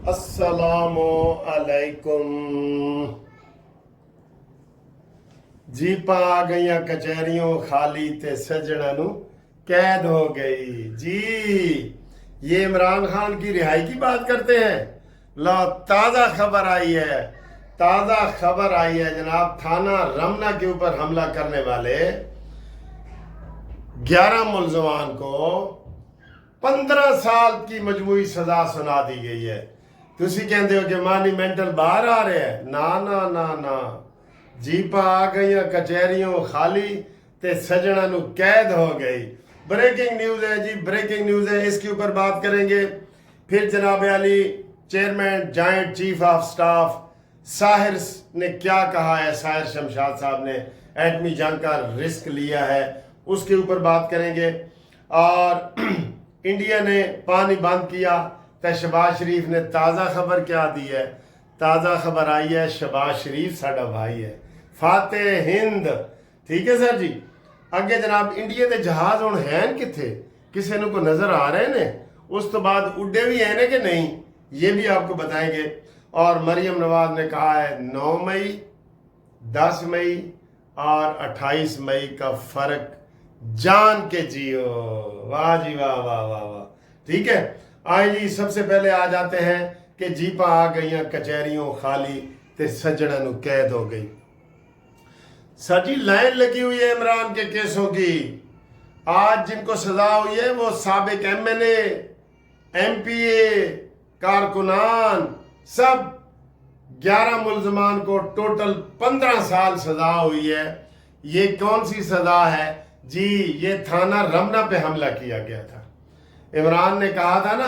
अस्सलामु अलैकुम जी। पा गई कचहरियों खाली ते सजना नू कैद हो गई जी। ये इमरान खान की रिहाई की बात करते हैं। लो ताज़ा खबर आई है, ताज़ा खबर आई है जनाब। थाना रमना के ऊपर हमला करने वाले 11 मुलजमान को 15 साल की मजमूई सजा सुना दी गई है। तुसी कहते हो कि मानीमेंटल बाहर आ रहे हैं। ना ना ना ना, जीपा आ गई कचहरियों खाली ते सजना नू कैद हो गई। ब्रेकिंग न्यूज है जी, ब्रेकिंग न्यूज है, इसके ऊपर बात करेंगे। फिर जनाब Ali chairman joint chief of staff Sahir ने क्या कहा है। साहिर शमशाद साहब ने एटमी जंग का रिस्क लिया है, उसके ऊपर बात करेंगे। और इंडिया ने पानी बंद किया तो शहबाज शरीफ ने ताज़ा खबर क्या दी है। ताज़ा खबर आई है, शहबाज शरीफ साडा भाई है, फातेह हिंद। ठीक है सर जी। अगे जनाब इंडिया के जहाज हुण हैं किथे, किसी को नज़र आ रहे ने? उस तो बाद उड्डे भी हैं ने कि नहीं, ये भी आपको बताएंगे। और मरियम नवाज ने कहा है 9 मई, 10 मई और 28 मई का फर्क जान के जियो। वाह जी वाह वाह वाह वाह। ठीक है, आए जी। सबसे पहले आ जाते हैं कि जीपा आ गई कचहरियों खाली ते सजना नू कैद हो गई। सर जी लाइन लगी हुई है इमरान के केसों की। आज जिनको सजा हुई है वो साबिक MNA, MPA, कारकुनान, सब 11 मुलजमान को टोटल 15 साल सजा हुई है। ये कौन सी सजा है जी? ये थाना रमना पे हमला किया गया था। इमरान ने कहा था ना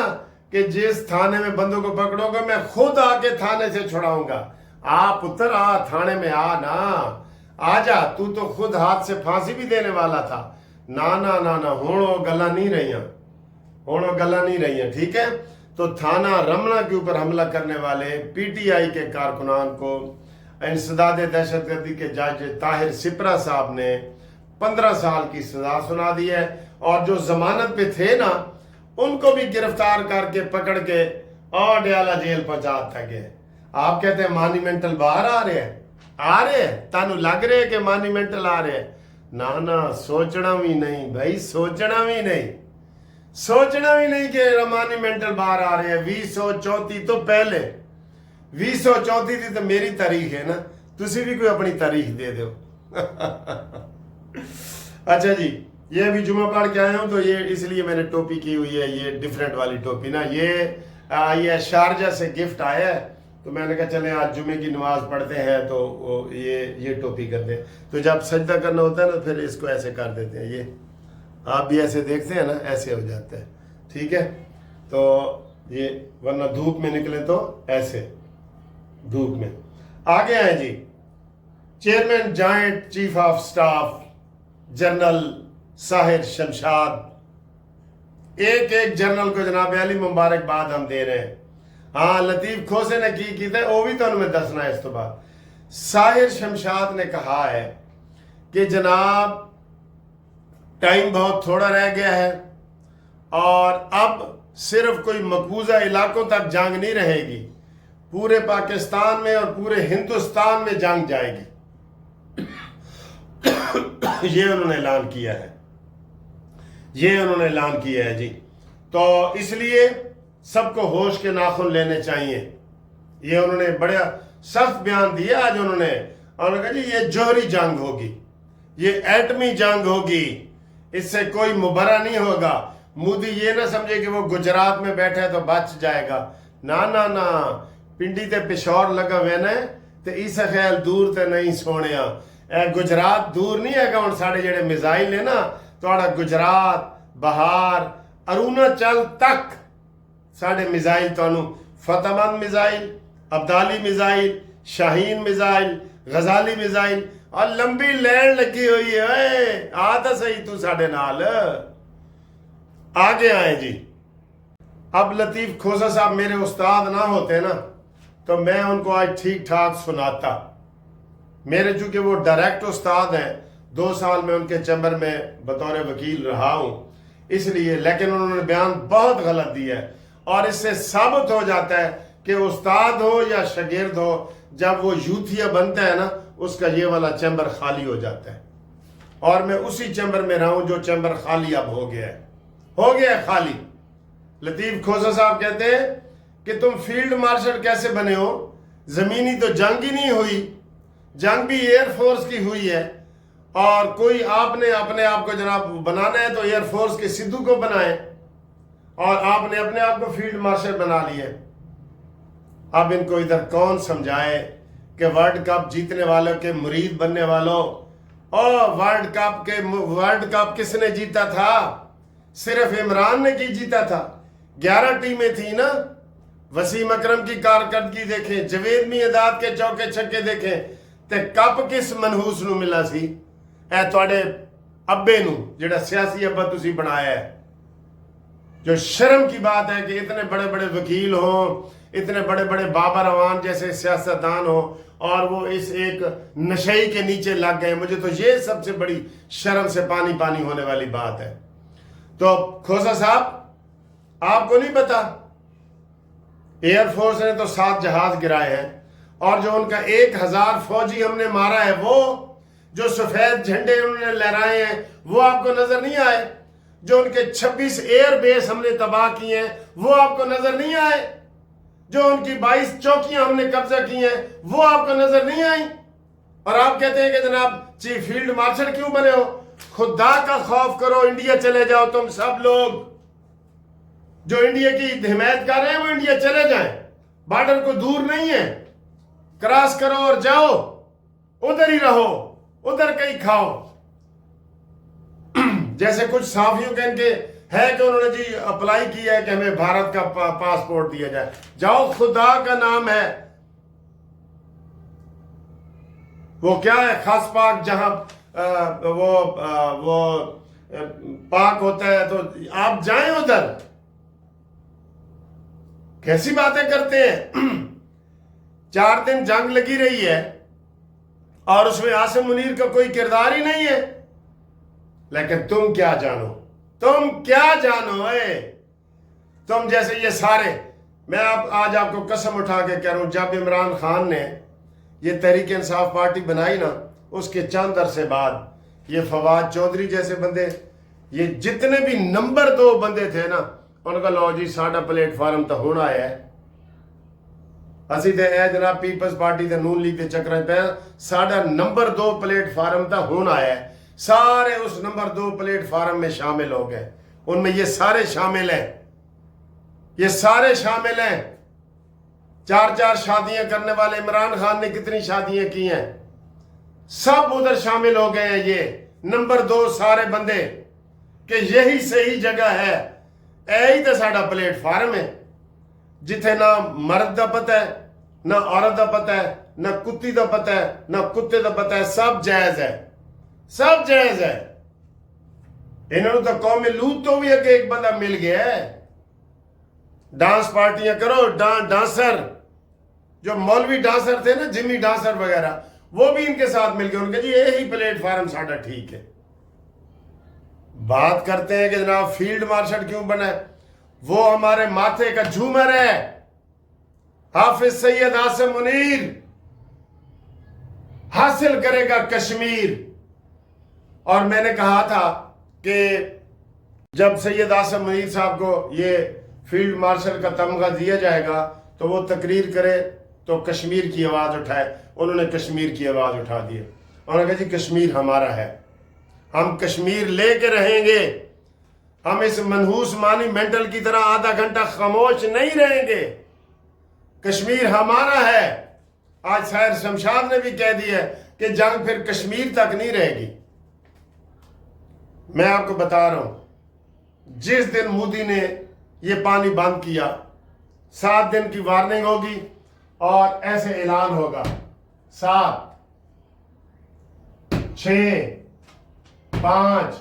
कि जिस थाने में बंदों को पकड़ोगे मैं खुद आके थाने से छुड़ाऊंगा। आ पुत्र आ, थाने में आ ना, आ जा। तू तो खुद हाथ से फांसी भी देने वाला था। ना ना ना ना, हुण गल्लां नहीं रहियां, हुण गल्लां नहीं रहियां। ठीक है, तो थाना रमना के ऊपर हमला करने वाले PTI के कारकुनान को इंसदाद दहशतगर्दी के जज ताहिर सिपरा साहब ने 15 साल की सजा सुना दी है। और जो जमानत पे थे ना, उनको भी गिरफ्तार करके पकड़ के और डयाला जेल पहुंचा गए। आप कहते हैं मानीमेंटल बाहर आ रहे हैं, आ रहे हैं, तानू लग रहे हैं कि मानीमेंटल आ रहे हैं। ना ना, सोचना भी नहीं भाई, सोचना भी नहीं, सोचना भी नहीं कि मानीमेंटल बाहर आ रहे हैं। 2034 तो पहले, 2034 की तो मेरी तारीख है ना, तुसी भी कोई अपनी तारीख दे दो। अच्छा जी, ये अभी जुमा पढ़ के आया हूँ तो ये इसलिए मैंने टोपी की हुई है, ये डिफरेंट वाली टोपी ना। ये शारजा से गिफ्ट आया है, तो मैंने कहा चले आज जुमे की नमाज पढ़ते हैं तो ये टोपी कर दें। तो जब सजदा करना होता है ना, फिर इसको ऐसे कर देते हैं। ये आप भी ऐसे देखते हैं ना, ऐसे हो जाता है। ठीक है, तो ये वरना धूप में निकले तो ऐसे धूप में। आगे आए जी, chairman joint chief of staff general Sahir Shamshad. एक एक जनरल को जनाब अली मुबारकबाद हम दे रहे हैं। हाँ, लतीफ खोसे ने की था, वो भी तो मैं दसना है। इस तो बाद साहिर शमशाद ने कहा है कि जनाब टाइम बहुत थोड़ा रह गया है और अब सिर्फ कोई मकबूजा इलाकों तक जंग नहीं रहेगी, पूरे पाकिस्तान में और पूरे हिंदुस्तान में जंग जाएगी। ये उन्होंने ऐलान किया है, ये उन्होंने ऐलान किया है जी। तो इसलिए सबको होश के नाखून लेने चाहिए। ये उन्होंने बड़ा सख्त बयान दिया आज उन्होंने कहा जी ये जौहरी जंग होगी, ये एटमी जंग होगी, इससे कोई मुबरा नहीं होगा। मोदी ये ना समझे कि वो गुजरात में बैठा है तो बच जाएगा। ना ना ना, पिंडी ते पिशौर लगा हुए ने ते इस ख्याल दूर ते नहीं सोने। गुजरात दूर नहीं है। हुण साडे जेडे मिसाइल है ना, तुहाडा गुजरात, बहार, अरुणाचल तक साडे मिसाइल तुहानू फतेहमंद missile, Abdali missile, Shaheen missile, Ghazali missile और लंबी लैंड लगी हुई है। आ तो सही तू साडे नाल। आगे आए जी। अब लतीफ खोसा साहब मेरे उस्ताद ना होते ना तो मैं उनको आज ठीक ठाक सुनाता। मेरे चूंकि वो डायरेक्ट उस्ताद हैं, 2 साल में उनके चैम्बर में बतौर वकील रहा हूं, इसलिए। लेकिन उन्होंने बयान बहुत गलत दिया है और इससे साबित हो जाता है کہ استاد ہو یا شاگرد ہو، جب وہ یوتھیا بنتا ہے نا، اس کا یہ والا چیمبر خالی ہو جاتا ہے، اور میں اسی چیمبر میں رہا ہوں جو چیمبر خالی اب ہو گیا ہے خالی۔ لطیف کھوسا صاحب کہتے ہیں کہ تم فیلڈ مارشل کیسے بنے ہو؟ زمینی تو جنگ ہی نہیں ہوئی، جنگ بھی ایئر فورس کی ہوئی ہے، اور کوئی آپ نے اپنے آپ کو جناب بنانا ہے تو ایئر فورس کے سدھو کو بنائے، اور آپ نے اپنے آپ کو فیلڈ مارشل بنا لیے۔ اب ان کو ادھر کون سمجھائے کہ ورلڈ کپ جیتنے والوں کے مرید بننے والوں، اور ورلڈ کپ کس نے جیتا تھا؟ صرف عمران نے کی جیتا تھا، 11 ٹیمیں تھیں نا۔ وسیم اکرم کی کارکردگی دیکھیں، جوید میرداد کے چوکے چھکے دیکھیں، تے کپ کس منحوس نو ملا سی؟ اے تواڈے ابے نو، جڑا سیاسی ابا تسی بنایا ہے۔ جو شرم کی بات ہے کہ اتنے بڑے بڑے وکیل ہوں، اتنے بڑے بڑے بابر اعوان جیسے سیاستدان ہوں، اور وہ اس ایک نشئی کے نیچے لگ گئے۔ مجھے تو یہ سب سے بڑی شرم سے پانی پانی ہونے والی بات ہے۔ تو کھوسا صاحب، آپ کو نہیں پتا، ایئر فورس نے تو 7 جہاز گرائے ہیں، اور جو ان کا 1000 فوجی ہم نے مارا ہے، وہ جو سفید جھنڈے انہوں نے لہرائے ہیں، وہ آپ کو نظر نہیں آئے؟ جو ان کے 26 ایئر بیس ہم نے تباہ کیے ہیں، وہ آپ کو نظر نہیں آئے؟ جو ان کی 22 چوکیاں ہم نے قبضہ کی ہیں، وہ آپ کو نظر نہیں آئیں؟ اور آپ کہتے ہیں کہ جناب چیف فیلڈ مارشل کیوں بنے ہو؟ خدا کا خوف کرو، انڈیا چلے جاؤ تم سب لوگ۔ جو انڈیا کی حمایت کر رہے ہیں وہ انڈیا چلے جائیں، بارڈر کو دور نہیں ہے، کراس کرو اور جاؤ، ادھر ہی رہو، ادھر کہیں کھاؤ۔ جیسے کچھ صحافیوں کے ان کے ہے کہ انہوں نے جی اپلائی کیا ہے کہ ہمیں بھارت کا پاسپورٹ دیا جائے، جاؤ، خدا کا نام ہے۔ وہ کیا ہے، خاص پاک جہاں وہ پاک ہوتا ہے، تو آپ جائیں ادھر۔ کیسی باتیں کرتے ہیں؟ 4 دن جنگ لگی رہی ہے اور اس میں عاصم منیر کا کوئی کردار ہی نہیں ہے، لیکن تم کیا جانو، تم کیا جانو تم جیسے یہ سارے۔ میں آج آپ کو قسم اٹھا کے کہہ رہا ہوں، جب عمران خان نے یہ تحریک انصاف پارٹی بنائی نا، اس کے چند عرصے بعد یہ فواد چودھری جیسے بندے، یہ جتنے بھی نمبر 2 بندے تھے نا، ان کا لو جی ساڈا پلیٹ فارم تو ہونا ہے، اسی تے اے جناب پیپلز پارٹی تے نون لیگ تے چکراں پہ ساڈا نمبر 2 پلیٹ فارم تا ہونا ہے۔ سارے اس نمبر 2 پلیٹ فارم میں شامل ہو گئے، ان میں یہ سارے شامل ہیں، یہ سارے شامل ہیں۔ 4 شادیاں کرنے والے عمران خان نے کتنی شادیاں کی ہیں، سب ادھر شامل ہو گئے ہیں۔ یہ نمبر 2 سارے بندے کہ یہی صحیح جگہ ہے، ہی تو ساڈا پلیٹ فارم ہے، جتھے نہ مرد دا پتہ ہے، نہ عورت دا پتہ ہے، نہ کتی دا پتہ ہے، نہ کتے دا پتہ ہے، سب جائز ہے، سب جائز ہے۔ انہوں نے تو قوم لوط تو بھی ایک بندہ مل گیا ہے۔ ڈانس پارٹیاں کرو، ڈانسر جو مولوی ڈانسر تھے نا، جمی ڈانسر وغیرہ، وہ بھی ان کے ساتھ مل گئے، ان کے جی یہی پلیٹ فارم ساڈا ٹھیک ہے۔ بات کرتے ہیں کہ جناب فیلڈ مارشل کیوں بنا ہے، وہ ہمارے ماتھے کا جھومر ہے، حافظ سید عاصم منیر حاصل کرے گا کشمیر۔ اور میں نے کہا تھا کہ جب سید عاصم منیر صاحب کو یہ فیلڈ مارشل کا تمغہ دیا جائے گا تو وہ تقریر کرے تو کشمیر کی آواز اٹھائے۔ انہوں نے کشمیر کی آواز اٹھا دی، انہوں نے کہا جی کشمیر ہمارا ہے، ہم کشمیر لے کے رہیں گے، ہم اس منحوس مانی مینٹل کی طرح آدھا گھنٹہ خاموش نہیں رہیں گے، کشمیر ہمارا ہے۔ آج ساحر شمشاد نے بھی کہہ دیا ہے کہ جنگ پھر کشمیر تک نہیں رہے گی۔ میں آپ کو بتا رہا ہوں، جس دن مودی نے یہ پانی بند کیا، 7 دن کی وارننگ ہوگی اور ایسے اعلان ہوگا، 7 6 5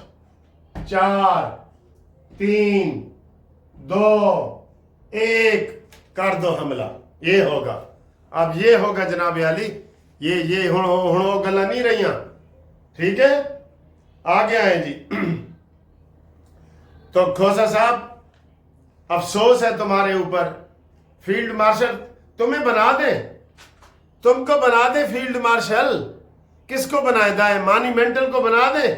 4 3 2 1 کر دو حملہ، یہ ہوگا۔ اب یہ ہوگا جناب عالی، یہ ہوں گلا نہیں رہیاں، ٹھیک ہے؟ آگے آئیں جی۔ تو کھوسا صاحب، افسوس ہے تمہارے اوپر، فیلڈ مارشل तुम्हें बना दे, तुमको बना दे फील्ड मार्शल। किसको बनाए? दाए मानी मेंटल को बना दे।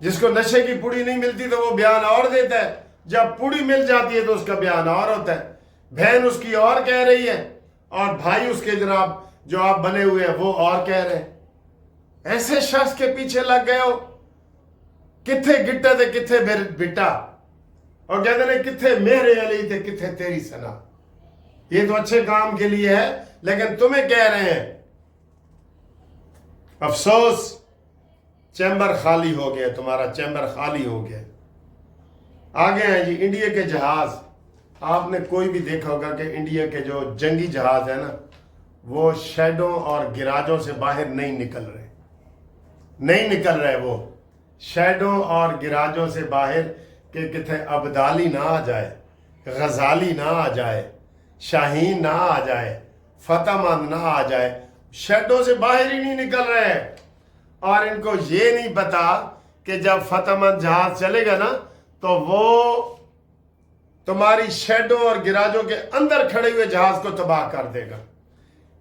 जिसको नशे की पुड़ी नहीं मिलती तो वो बयान और देता है, जब पुड़ी मिल जाती है तो उसका बयान और होता है। बहन उसकी और कह रही है और भाई उसके जनाब जो आप बने हुए हैं वो और कह रहे हैं। ऐसे शख्स के पीछे लग गए हो, किथे गिट्टा थे किथे बिट्टा, और कहते ने किथे मेरे अली थे किथे तेरी सना। ये तो अच्छे काम के लिए है, लेकिन तुम्हें कह रहे हैं। अफसोस, चैम्बर खाली हो गया, तुम्हारा चैम्बर खाली हो गया। आगे हैं जी इंडिया के जहाज। आपने कोई भी देखा होगा कि इंडिया के जो जंगी जहाज है ना, वो शेडों और गिराजों से बाहर नहीं निकल रहे वो शेडों और गिराजों से बाहर के किथे अब्दाली ना आ जाए, गजाली ना आ जाए, शाहीन ना आ जाए, फतेहमंद ना आ जाए, शेडों से बाहर ही नहीं निकल रहे हैं। और इनको ये नहीं पता कि जब फतेहमंद जहाज चलेगा ना तो वो तुम्हारी शेडों और गिराजों के अंदर खड़े हुए जहाज को तबाह कर देगा।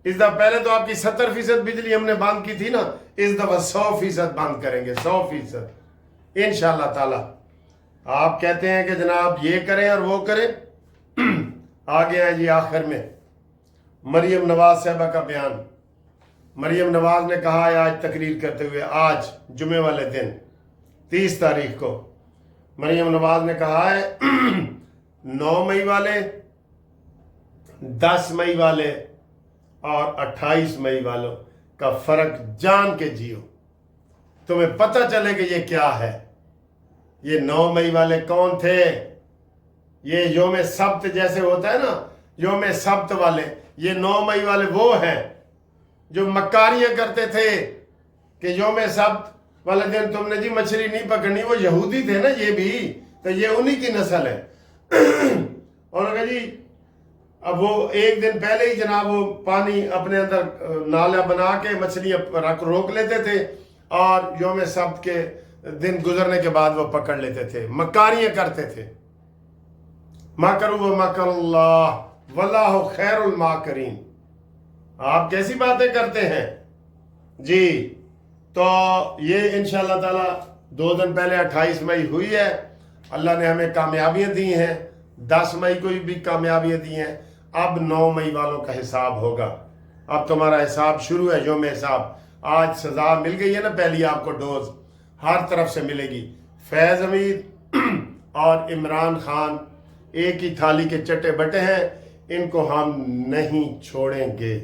इस दफा पहले तो आपकी 70% बिजली हमने बंद की थी ना, इस दफा 100% बंद करेंगे, 100% इंशाअल्लाह ताला। आप कहते हैं कि जनाब ये करें और वो करें। आगे है जी आखिर में मरियम नवाज साहबा का बयान। मरियम नवाज ने कहा है आज तकरीर करते हुए, आज जुमे वाले दिन 30 तारीख को मरियम नवाज ने कहा है 9 मई वाले, 10 मई वाले और 28 मई वालों का फर्क जान के जियो, तुम्हें पता चले कि ये क्या है। ये 9 मई वाले कौन थे? ये योम सब्त जैसे होता है ना, योम सब्त वाले, ये 9 मई वाले वो हैं जो मक्कारियां करते थे कि योम सब्त वाले दिन तुमने जी मछली नहीं पकड़नी। वो यहूदी थे ना ये भी, तो ये उन्हीं की नस्ल है। और कहा जी अब वो एक दिन पहले ही जनाब वो पानी अपने अंदर नाला बना के मछलियां रोक लेते थे और योम सब्त के दिन गुजरने के बाद वो पकड़ लेते थे। मक्कारियां करते थे। माकरू व मकरुल्लाह वल्लाहु खैरुल माकरीन। आप कैसी बातें करते हैं जी। तो ये इंशाअल्लाह ताला 2 दिन पहले 28 मई हुई है। अल्लाह ने हमें कामयाबियां दी हैं, 10 मई को भी कामयाबियां दी हैं। अब 9 मई वालों का हिसाब होगा। अब तुम्हारा हिसाब शुरू है, योम हिसाब। आज सजा मिल गई है ना, पहली आपको डोज हर तरफ से मिलेगी। फैज हमीद और इमरान खान एक ही थाली के चट्टे बटे हैं, इनको हम नहीं छोड़ेंगे।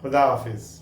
खुदा हाफिज।